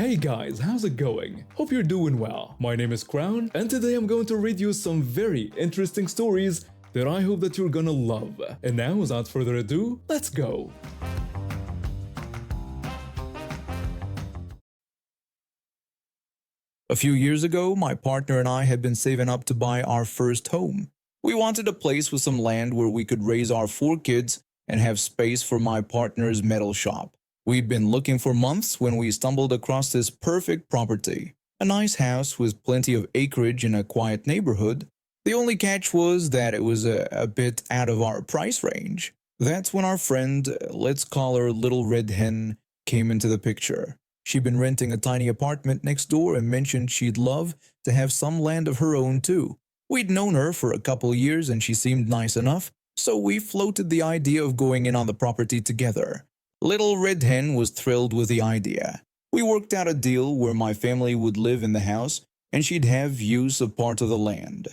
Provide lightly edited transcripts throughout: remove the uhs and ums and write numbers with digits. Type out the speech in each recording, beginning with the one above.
Hey guys, how's it going? Hope you're doing well. My name is Crown, and today I'm going to read you some very interesting stories that I hope that you're gonna love. And now, without further ado, let's go! A few years ago, my partner and I had been saving up to buy our first home. We wanted a place with some land where we could raise our 4 kids and have space for my partner's metal shop. We'd been looking for months when we stumbled across this perfect property. A nice house with plenty of acreage in a quiet neighborhood. The only catch was that it was a bit out of our price range. That's when our friend, let's call her Little Red Hen, came into the picture. She'd been renting a tiny apartment next door and mentioned she'd love to have some land of her own too. We'd known her for a couple years and she seemed nice enough, so we floated the idea of going in on the property together. Little Red Hen was thrilled with the idea. We worked out a deal where my family would live in the house and she'd have use of part of the land.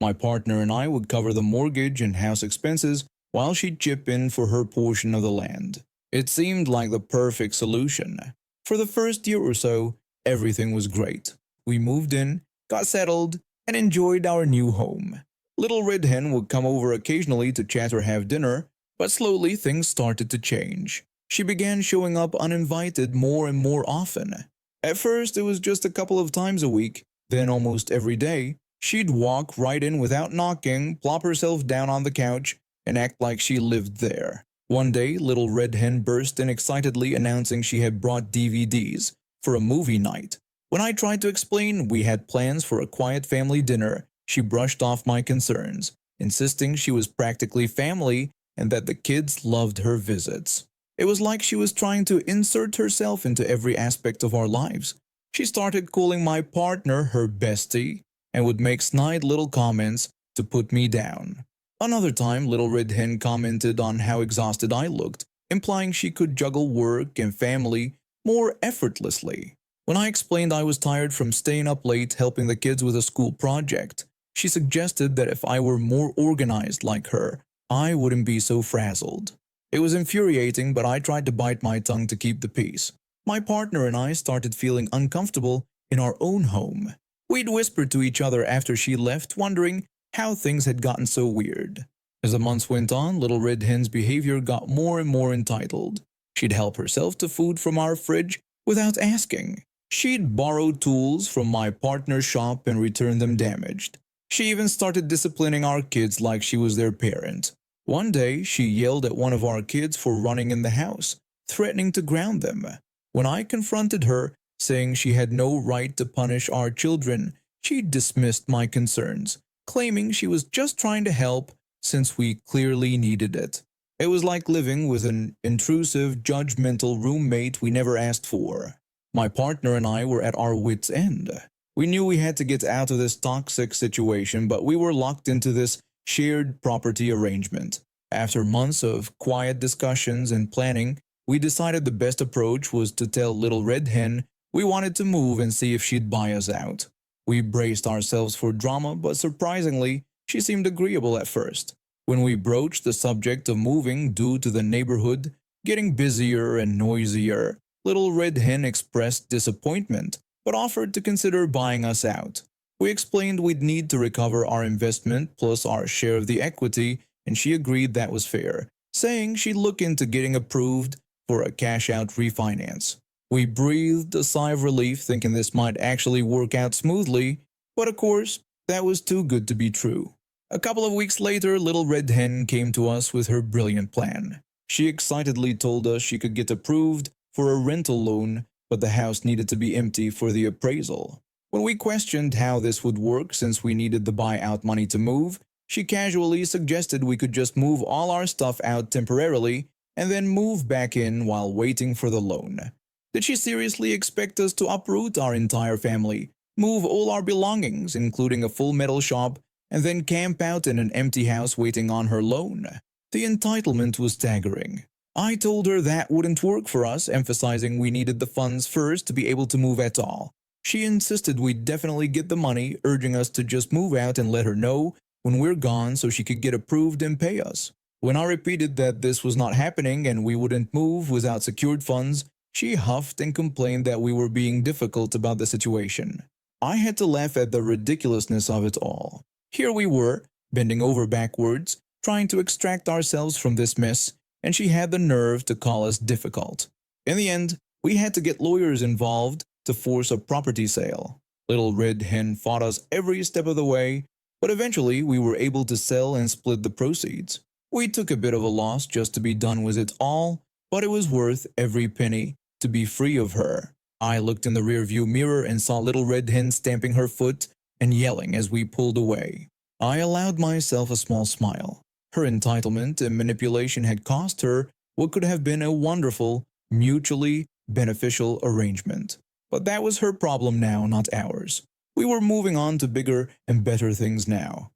My partner and I would cover the mortgage and house expenses while she'd chip in for her portion of the land. It seemed like the perfect solution. For the first year or so, everything was great. We moved in, got settled, and enjoyed our new home. Little Red Hen would come over occasionally to chat or have dinner, but slowly things started to change. She began showing up uninvited more and more often. At first, it was just a couple of times a week, then almost every day, she'd walk right in without knocking, plop herself down on the couch, and act like she lived there. One day, Little Red Hen burst in excitedly announcing she had brought DVDs for a movie night. When I tried to explain we had plans for a quiet family dinner, she brushed off my concerns, insisting she was practically family and that the kids loved her visits. It was like she was trying to insert herself into every aspect of our lives. She started calling my partner her bestie and would make snide little comments to put me down. Another time, Little Red Hen commented on how exhausted I looked, implying she could juggle work and family more effortlessly. When I explained I was tired from staying up late helping the kids with a school project, she suggested that if I were more organized like her, I wouldn't be so frazzled. It was infuriating, but I tried to bite my tongue to keep the peace. My partner and I started feeling uncomfortable in our own home. We'd whispered to each other after she left, wondering how things had gotten so weird. As the months went on, Little Red Hen's behavior got more and more entitled. She'd help herself to food from our fridge without asking. She'd borrow tools from my partner's shop and return them damaged. She even started disciplining our kids like she was their parent. One day, she yelled at one of our kids for running in the house, threatening to ground them. When I confronted her, saying she had no right to punish our children, she dismissed my concerns, claiming she was just trying to help since we clearly needed it. It was like living with an intrusive, judgmental roommate we never asked for. My partner and I were at our wits' end. We knew we had to get out of this toxic situation, but we were locked into this shared property arrangement. After months of quiet discussions and planning, we decided the best approach was to tell Little Red Hen we wanted to move and see if she'd buy us out. We braced ourselves for drama, but surprisingly, she seemed agreeable at first. When we broached the subject of moving due to the neighborhood getting busier and noisier, Little Red Hen expressed disappointment, but offered to consider buying us out. We explained we'd need to recover our investment plus our share of the equity, and she agreed that was fair, saying she'd look into getting approved for a cash-out refinance. We breathed a sigh of relief thinking this might actually work out smoothly, but of course, that was too good to be true. A couple of weeks later, Little Red Hen came to us with her brilliant plan. She excitedly told us she could get approved for a rental loan, but the house needed to be empty for the appraisal. When we questioned how this would work since we needed the buyout money to move, she casually suggested we could just move all our stuff out temporarily and then move back in while waiting for the loan. Did she seriously expect us to uproot our entire family, move all our belongings, including a full metal shop, and then camp out in an empty house waiting on her loan? The entitlement was staggering. I told her that wouldn't work for us, emphasizing we needed the funds first to be able to move at all. She insisted we'd definitely get the money, urging us to just move out and let her know when we're gone so she could get approved and pay us. When I repeated that this was not happening and we wouldn't move without secured funds, She huffed and complained that we were being difficult about the situation. I had to laugh at the ridiculousness of it all. Here we were, bending over backwards, trying to extract ourselves from this mess, and she had the nerve to call us difficult. In the end, we had to get lawyers involved to force a property sale. Little Red Hen fought us every step of the way, but eventually we were able to sell and split the proceeds. We took a bit of a loss just to be done with it all, but it was worth every penny to be free of her. I looked in the rearview mirror and saw Little Red Hen stamping her foot and yelling as we pulled away. I allowed myself a small smile. Her entitlement and manipulation had cost her what could have been a wonderful, mutually beneficial arrangement. But that was her problem now, not ours. We were moving on to bigger and better things now.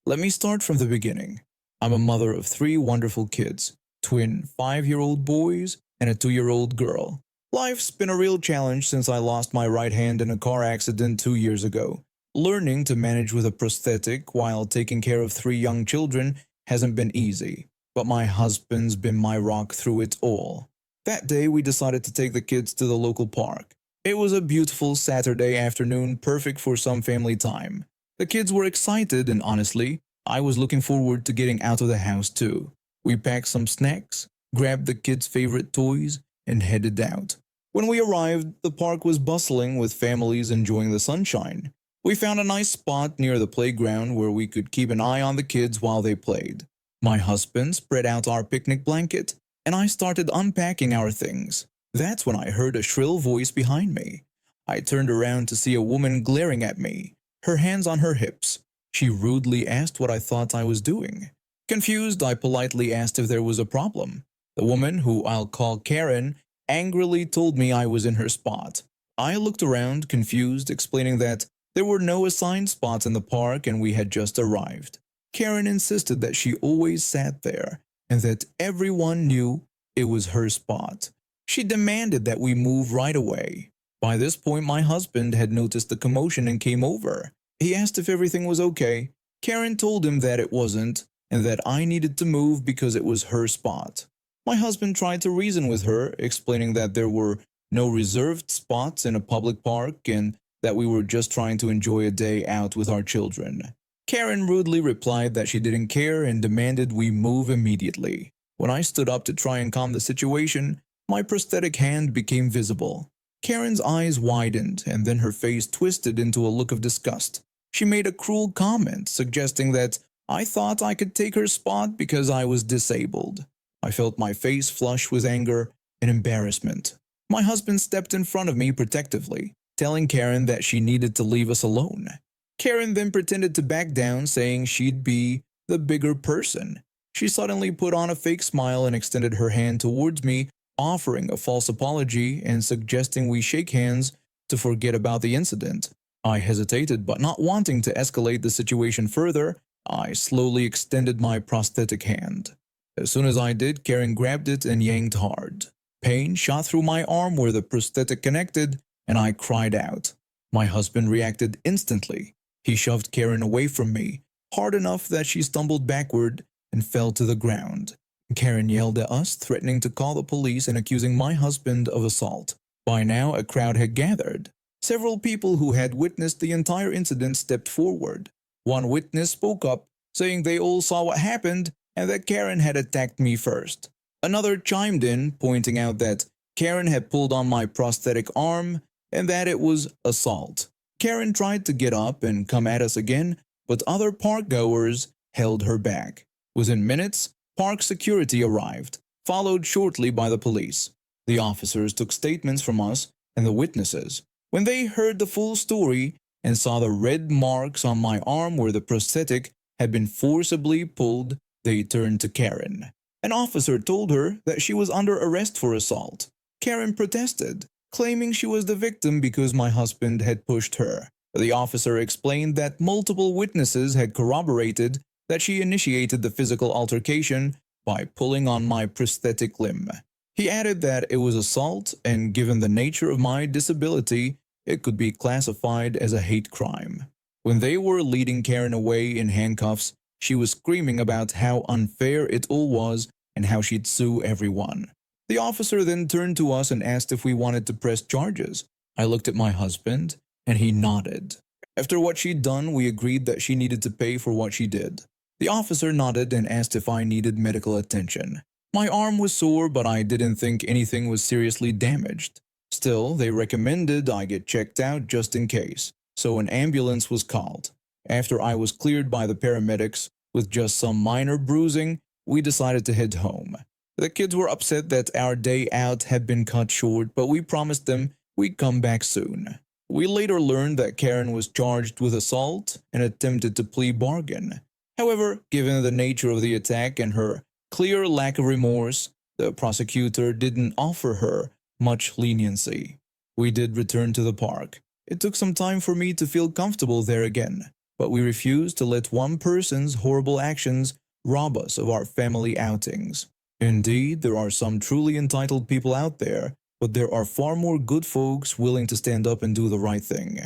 Let me start from the beginning. I'm a mother of 3 wonderful kids, twin 5-year-old boys and a 2-year-old girl. Life's been a real challenge since I lost my right hand in a car accident 2 years ago. Learning to manage with a prosthetic while taking care of 3 young children hasn't been easy, but my husband's been my rock through it all. That day we decided to take the kids to the local park. It was a beautiful Saturday afternoon, perfect for some family time. The kids were excited and honestly, I was looking forward to getting out of the house too. We packed some snacks, grabbed the kids' favorite toys, and headed out. When we arrived, the park was bustling with families enjoying the sunshine. We found a nice spot near the playground where we could keep an eye on the kids while they played. My husband spread out our picnic blanket, and I started unpacking our things. That's when I heard a shrill voice behind me. I turned around to see a woman glaring at me, her hands on her hips. She rudely asked what I thought I was doing. Confused, I politely asked if there was a problem. The woman, who I'll call Karen, angrily told me I was in her spot. I looked around, confused, explaining that there were no assigned spots in the park and we had just arrived. Karen insisted that she always sat there and that everyone knew it was her spot. She demanded that we move right away. By this point, my husband had noticed the commotion and came over. He asked if everything was okay. Karen told him that it wasn't and that I needed to move because it was her spot. My husband tried to reason with her, explaining that there were no reserved spots in a public park and that we were just trying to enjoy a day out with our children. Karen rudely replied that she didn't care and demanded we move immediately. When I stood up to try and calm the situation, my prosthetic hand became visible. Karen's eyes widened and then her face twisted into a look of disgust. She made a cruel comment, suggesting that I thought I could take her spot because I was disabled. I felt my face flush with anger and embarrassment. My husband stepped in front of me protectively, telling Karen that she needed to leave us alone. Karen then pretended to back down, saying she'd be the bigger person. She suddenly put on a fake smile and extended her hand towards me, offering a false apology and suggesting we shake hands to forget about the incident. I hesitated, but not wanting to escalate the situation further, I slowly extended my prosthetic hand. As soon as I did, Karen grabbed it and yanked hard. Pain shot through my arm where the prosthetic connected, and I cried out. My husband reacted instantly. He shoved Karen away from me, hard enough that she stumbled backward and fell to the ground. Karen yelled at us, threatening to call the police and accusing my husband of assault. By now, a crowd had gathered. Several people who had witnessed the entire incident stepped forward. One witness spoke up, saying they all saw what happened and that Karen had attacked me first. Another chimed in, pointing out that Karen had pulled on my prosthetic arm and that it was assault. Karen tried to get up and come at us again, but other park goers held her back. Within minutes, park security arrived, followed shortly by the police. The officers took statements from us and the witnesses. When they heard the full story and saw the red marks on my arm where the prosthetic had been forcibly pulled, they turned to Karen. An officer told her that she was under arrest for assault. Karen protested, claiming she was the victim because my husband had pushed her. The officer explained that multiple witnesses had corroborated that she initiated the physical altercation by pulling on my prosthetic limb. He added that it was assault, and given the nature of my disability, it could be classified as a hate crime. When they were leading Karen away in handcuffs, she was screaming about how unfair it all was and how she'd sue everyone. The officer then turned to us and asked if we wanted to press charges. I looked at my husband, and he nodded. After what she'd done, we agreed that she needed to pay for what she did. The officer nodded and asked if I needed medical attention. My arm was sore, but I didn't think anything was seriously damaged. Still, they recommended I get checked out just in case, so an ambulance was called. After I was cleared by the paramedics with just some minor bruising, we decided to head home. The kids were upset that our day out had been cut short, but we promised them we'd come back soon. We later learned that Karen was charged with assault and attempted to plea bargain. However, given the nature of the attack and her clear lack of remorse, the prosecutor didn't offer her much leniency. We did return to the park. It took some time for me to feel comfortable there again, but we refused to let one person's horrible actions rob us of our family outings. Indeed, there are some truly entitled people out there, but there are far more good folks willing to stand up and do the right thing.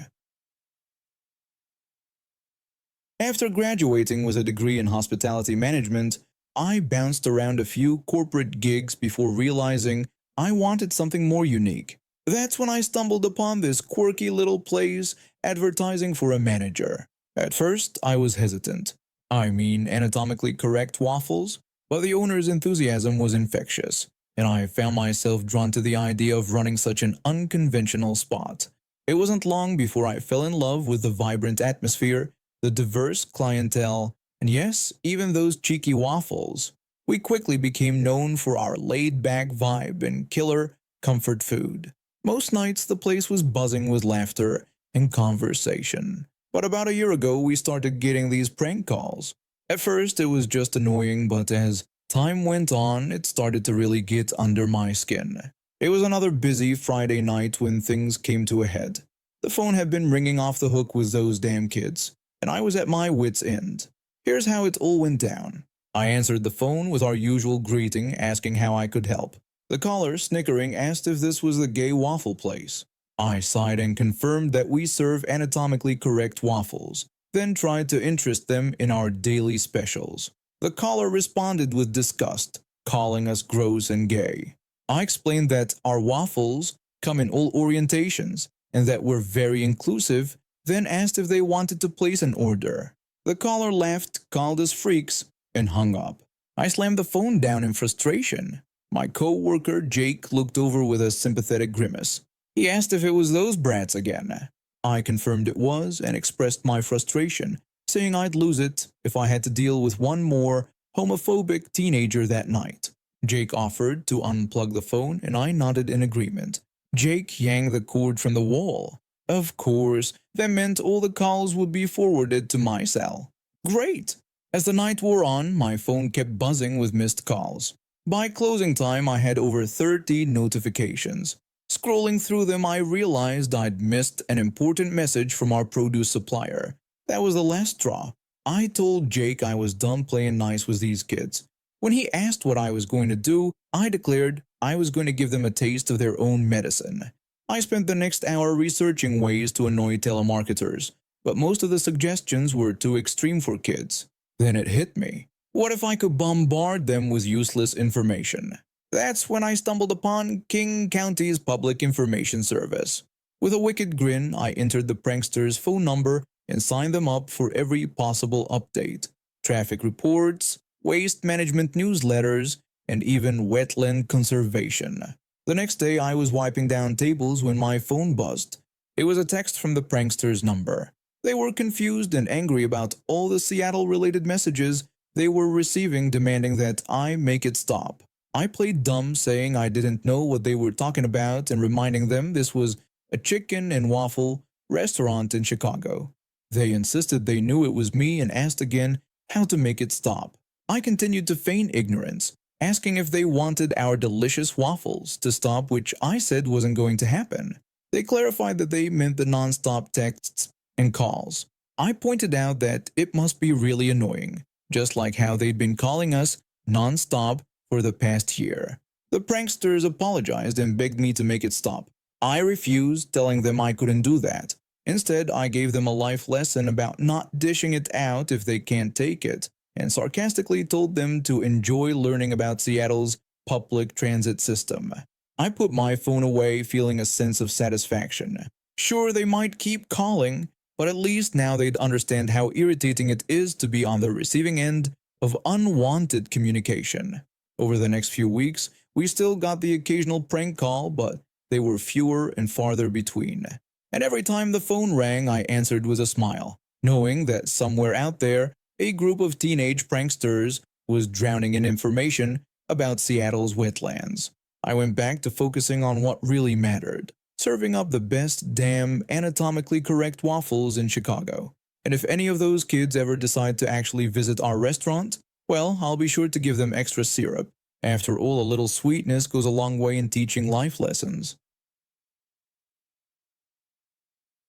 After graduating with a degree in hospitality management, I bounced around a few corporate gigs before realizing I wanted something more unique. That's when I stumbled upon this quirky little place advertising for a manager. At first, I was hesitant. I mean, anatomically correct waffles, but the owner's enthusiasm was infectious, and I found myself drawn to the idea of running such an unconventional spot. It wasn't long before I fell in love with the vibrant atmosphere, the diverse clientele, and yes, even those cheeky waffles. We quickly became known for our laid-back vibe and killer comfort food. Most nights the place was buzzing with laughter and conversation. But about a year ago we started getting these prank calls. At first it was just annoying, but as time went on it started to really get under my skin. It was another busy Friday night when things came to a head. The phone had been ringing off the hook with those damn kids, and I was at my wit's end. Here's how it all went down. I answered the phone with our usual greeting, asking how I could help. The caller, snickering, asked if this was the gay waffle place. I sighed and confirmed that we serve anatomically correct waffles, then tried to interest them in our daily specials. The caller responded with disgust, calling us gross and gay. I explained that our waffles come in all orientations and that we're very inclusive, then asked if they wanted to place an order. The caller laughed, called us freaks, and hung up. I slammed the phone down in frustration. My co-worker Jake looked over with a sympathetic grimace. He asked if it was those brats again. I confirmed it was and expressed my frustration, saying I'd lose it if I had to deal with one more homophobic teenager that night. Jake offered to unplug the phone and I nodded in agreement. Jake yanked the cord from the wall. Of course, that meant all the calls would be forwarded to my cell. Great! As the night wore on, my phone kept buzzing with missed calls. By closing time, I had over 30 notifications. Scrolling through them, I realized I'd missed an important message from our produce supplier. That was the last straw. I told Jake I was done playing nice with these kids. When he asked what I was going to do, I declared I was going to give them a taste of their own medicine. I spent the next hour researching ways to annoy telemarketers, but most of the suggestions were too extreme for kids. Then it hit me. What if I could bombard them with useless information? That's when I stumbled upon King County's Public Information Service. With a wicked grin, I entered the prankster's phone number and signed them up for every possible update. Traffic reports, waste management newsletters, and even wetland conservation. The next day I was wiping down tables when my phone buzzed. It was a text from the prankster's number. They were confused and angry about all the Seattle-related messages they were receiving demanding that I make it stop. I played dumb, saying I didn't know what they were talking about and reminding them this was a chicken and waffle restaurant in Chicago. They insisted they knew it was me and asked again how to make it stop. I continued to feign ignorance, asking if they wanted our delicious waffles to stop, which I said wasn't going to happen. They clarified that they meant the non-stop texts and calls. I pointed out that it must be really annoying, just like how they'd been calling us non-stop for the past year. The pranksters apologized and begged me to make it stop. I refused, telling them I couldn't do that. Instead, I gave them a life lesson about not dishing it out if they can't take it, and sarcastically told them to enjoy learning about Seattle's public transit system. I put my phone away, feeling a sense of satisfaction. Sure, they might keep calling, but at least now they'd understand how irritating it is to be on the receiving end of unwanted communication. Over the next few weeks, we still got the occasional prank call, but they were fewer and farther between. And every time the phone rang, I answered with a smile, knowing that somewhere out there, a group of teenage pranksters was drowning in information about Seattle's wetlands. I went back to focusing on what really mattered, serving up the best damn anatomically correct waffles in Chicago. And if any of those kids ever decide to actually visit our restaurant, well, I'll be sure to give them extra syrup. After all, a little sweetness goes a long way in teaching life lessons.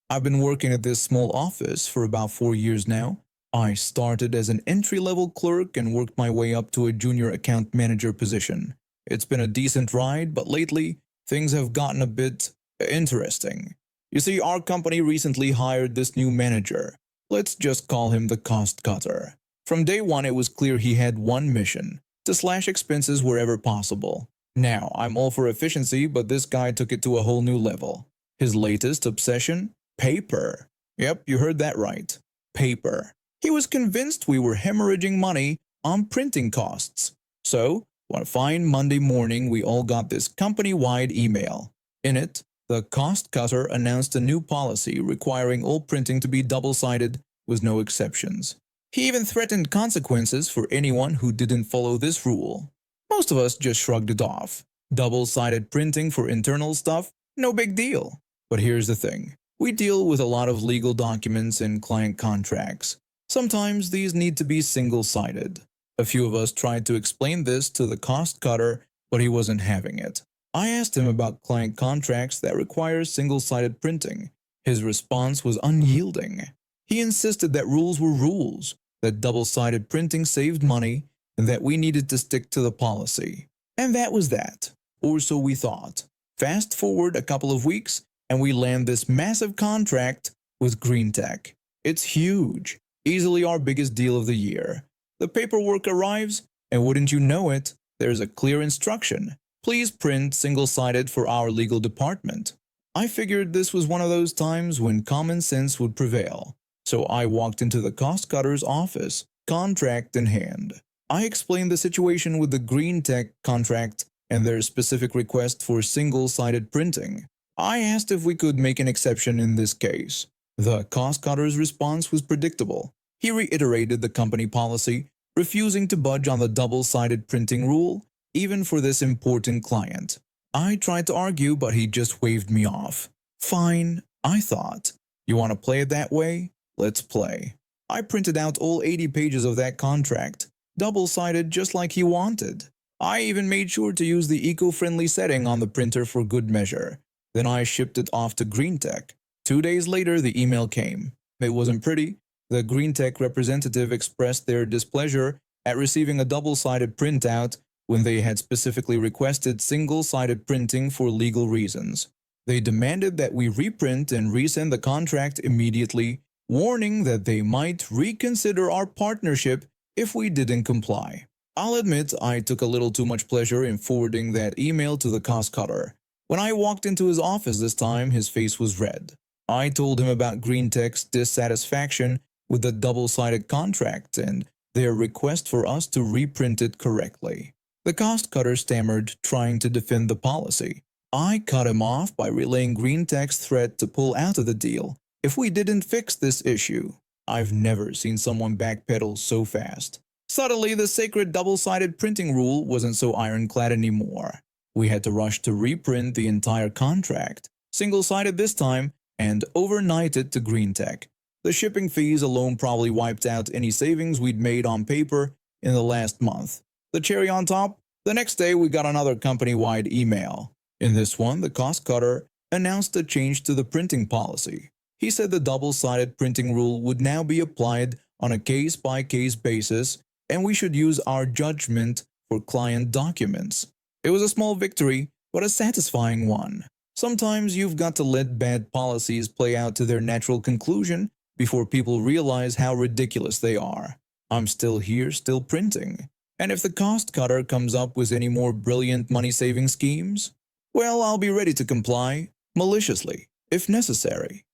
I've been working at this small office for about 4 years now. I started as an entry-level clerk and worked my way up to a junior account manager position. It's been a decent ride, but lately, things have gotten a bit interesting. You see, our company recently hired this new manager. Let's just call him the cost cutter. From day one, it was clear he had one mission: to slash expenses wherever possible. Now, I'm all for efficiency, but this guy took it to a whole new level. His latest obsession? Paper. Yep, you heard that right. Paper. He was convinced we were hemorrhaging money on printing costs. So, one fine Monday morning, we all got this company-wide email. In it, the cost cutter announced a new policy requiring all printing to be double-sided with no exceptions. He even threatened consequences for anyone who didn't follow this rule. Most of us just shrugged it off. Double-sided printing for internal stuff? No big deal. But here's the thing. We deal with a lot of legal documents and client contracts. Sometimes these need to be single-sided. A few of us tried to explain this to the cost cutter, but he wasn't having it. I asked him about client contracts that require single-sided printing. His response was unyielding. He insisted that rules were rules, that double-sided printing saved money, and that we needed to stick to the policy. And that was that. Or so we thought. Fast forward a couple of weeks, and we land this massive contract with Green Tech. It's huge, easily our biggest deal of the year. The paperwork arrives, and wouldn't you know it, there's a clear instruction. Please print single-sided for our legal department. I figured this was one of those times when common sense would prevail. So I walked into the cost cutter's office, contract in hand. I explained the situation with the Green Tech contract and their specific request for single-sided printing. I asked if we could make an exception in this case. The cost cutter's response was predictable. He reiterated the company policy, refusing to budge on the double-sided printing rule, even for this important client. I tried to argue, but he just waved me off. Fine, I thought. You want to play it that way? Let's play. I printed out all 80 pages of that contract, double-sided just like he wanted. I even made sure to use the eco-friendly setting on the printer for good measure. Then I shipped it off to Green Tech. 2 days later, the email came. It wasn't pretty. The Green Tech representative expressed their displeasure at receiving a double-sided printout when they had specifically requested single-sided printing for legal reasons. They demanded that we reprint and resend the contract immediately, warning that they might reconsider our partnership if we didn't comply. I'll admit I took a little too much pleasure in forwarding that email to the cost cutter. When I walked into his office this time, his face was red. I told him about Green Tech's dissatisfaction with the double-sided contract and their request for us to reprint it correctly. The cost cutter stammered, trying to defend the policy. I cut him off by relaying Green Tech's threat to pull out of the deal if we didn't fix this issue. I've never seen someone backpedal so fast. Suddenly, the sacred double-sided printing rule wasn't so ironclad anymore. We had to rush to reprint the entire contract, single-sided this time, and overnight it to Green Tech. The shipping fees alone probably wiped out any savings we'd made on paper in the last month. The cherry on top? The next day we got another company-wide email. In this one, the cost cutter announced a change to the printing policy. He said the double-sided printing rule would now be applied on a case-by-case basis, and we should use our judgment for client documents. It was a small victory, but a satisfying one. Sometimes you've got to let bad policies play out to their natural conclusion before people realize how ridiculous they are. I'm still here, still printing. And if the cost cutter comes up with any more brilliant money-saving schemes, well, I'll be ready to comply, maliciously, if necessary.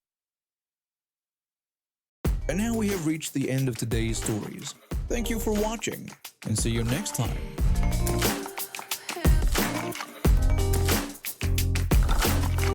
And now we have reached the end of today's stories. Thank you for watching, and see you next time.